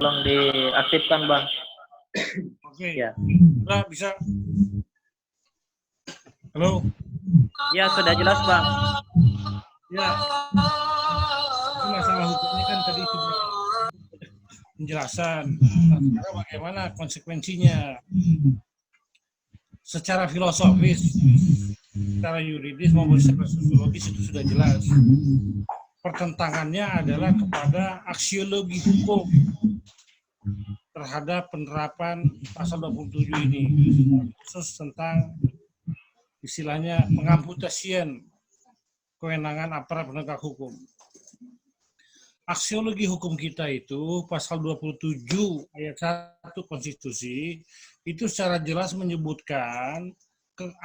tolong diaktifkan Bang. Oke. Ya. Sudah bisa. Halo. Ya sudah jelas Bang. Ya. Ini masalah hukumnya kan tadi sudah penjelasan. Nah, sekarang bagaimana konsekuensinya? Secara filosofis, secara yuridis maupun secara sosiologis itu sudah jelas. Pertentangannya adalah kepada aksiologi hukum terhadap penerapan pasal 27 ini, khusus tentang istilahnya pengamputasian kewenangan aparat penegak hukum. Aksiologi hukum kita itu pasal 27 ayat 1 konstitusi itu secara jelas menyebutkan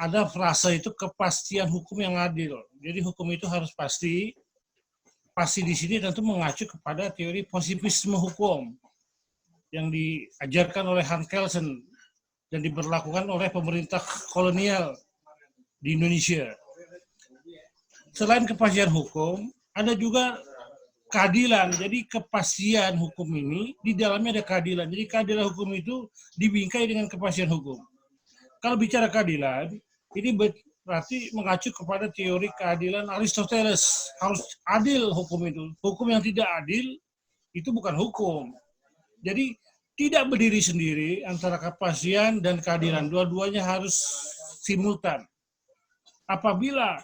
ada frase itu kepastian hukum yang adil. Jadi hukum itu harus pasti. Pasti di sini tentu mengacu kepada teori positivisme hukum yang diajarkan oleh Hans Kelsen dan diberlakukan oleh pemerintah kolonial di Indonesia. Selain kepastian hukum, ada juga keadilan. Jadi kepastian hukum ini di dalamnya ada keadilan. Jadi keadilan hukum itu dibingkai dengan kepastian hukum. Kalau bicara keadilan, ini berarti mengacu kepada teori keadilan Aristoteles. Harus adil hukum itu. Hukum yang tidak adil itu bukan hukum. Jadi tidak berdiri sendiri antara kepastian dan keadilan. Dua-duanya harus simultan. Apabila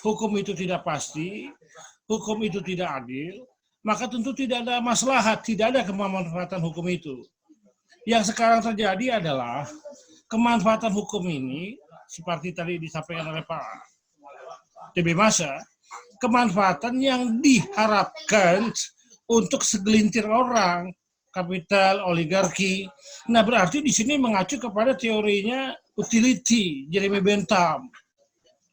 hukum itu tidak pasti, hukum itu tidak adil, maka tentu tidak ada maslahat, tidak ada kemanfaatan hukum itu. Yang sekarang terjadi adalah kemanfaatan hukum ini, seperti tadi disampaikan oleh Pak TB Masa, kemanfaatan yang diharapkan untuk segelintir orang, kapital, oligarki. Nah, berarti di sini mengacu kepada teorinya utility, Jeremy Bentham,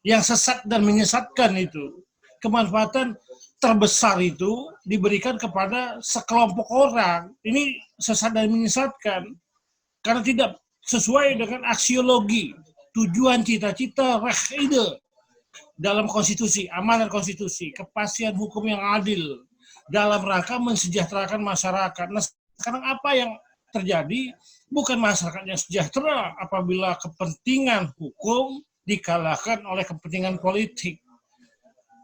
yang sesat dan menyesatkan itu. Kemanfaatan terbesar itu diberikan kepada sekelompok orang. Ini sesat dan menyesatkan karena tidak sesuai dengan aksiologi, tujuan, cita-cita, ide dalam konstitusi, amanat konstitusi, kepastian hukum yang adil dalam rangka mensejahterakan masyarakat. Nah, sekarang apa yang terjadi? Bukan masyarakat yang sejahtera apabila kepentingan hukum dikalahkan oleh kepentingan politik.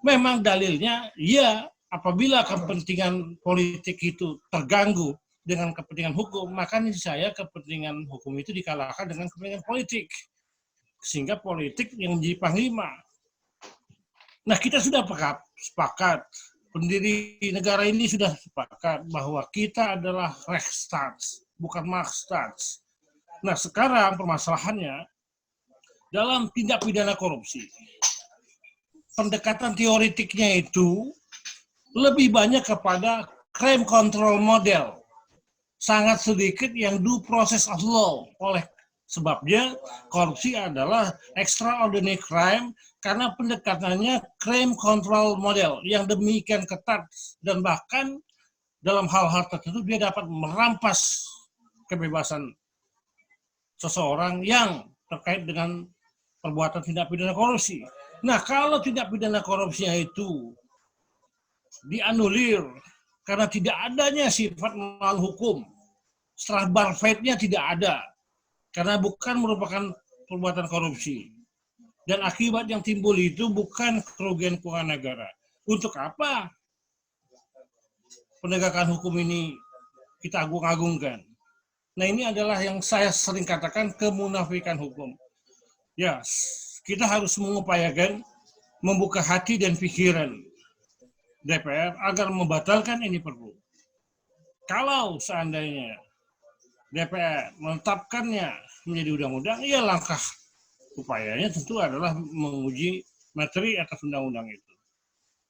Memang dalilnya, ya, apabila kepentingan politik itu terganggu dengan kepentingan hukum, maka saya kepentingan hukum itu dikalahkan dengan kepentingan politik. Sehingga politik yang menjadi panglima. Nah, kita sudah sepakat, pendiri negara ini sudah sepakat bahwa kita adalah Rechtsstaat, bukan Marktstaat. Nah, sekarang permasalahannya, dalam tindak pidana korupsi, pendekatan teoretiknya itu lebih banyak kepada crime control model. Sangat sedikit yang due process of law. Oleh sebabnya korupsi adalah extraordinary crime karena pendekatannya crime control model yang demikian ketat dan bahkan dalam hal-hal tertentu dia dapat merampas kebebasan seseorang yang terkait dengan perbuatan tindak pidana korupsi. Nah, kalau tindak pidana korupsinya itu dianulir karena tidak adanya sifat melawan hukum, setelah bar fight-nya tidak ada, karena bukan merupakan perbuatan korupsi. Dan akibat yang timbul itu bukan kerugian keuangan negara. Untuk apa penegakan hukum ini kita agung-agungkan? Nah, ini adalah yang saya sering katakan kemunafikan hukum. Ya, kita harus mengupayakan membuka hati dan pikiran DPR agar membatalkan ini perpu. Kalau seandainya DPR menetapkannya menjadi undang-undang, ya langkah upayanya tentu adalah menguji materi atas undang-undang itu.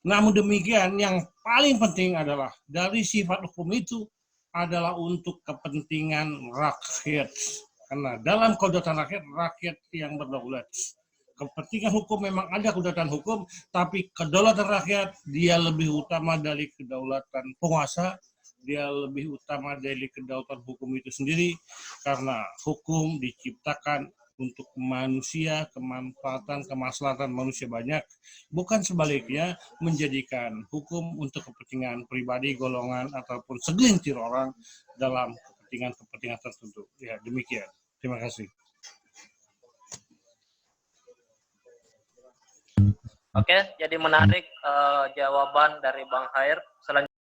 Namun demikian, yang paling penting adalah dari sifat hukum itu adalah untuk kepentingan rakyat. Karena dalam kedaulatan rakyat yang berdaulat. Kepentingan hukum memang ada kedaulatan hukum, tapi kedaulatan rakyat dia lebih utama dari kedaulatan penguasa, dia lebih utama dari kedaulatan hukum itu sendiri, karena hukum diciptakan untuk manusia, kemanfaatan, kemaslahatan manusia banyak, bukan sebaliknya menjadikan hukum untuk kepentingan pribadi, golongan, ataupun segelintir orang dalam kepentingan tertentu. Ya, demikian. Terima kasih. Oke, jadi menarik jawaban dari Bang Hair. Selanjutnya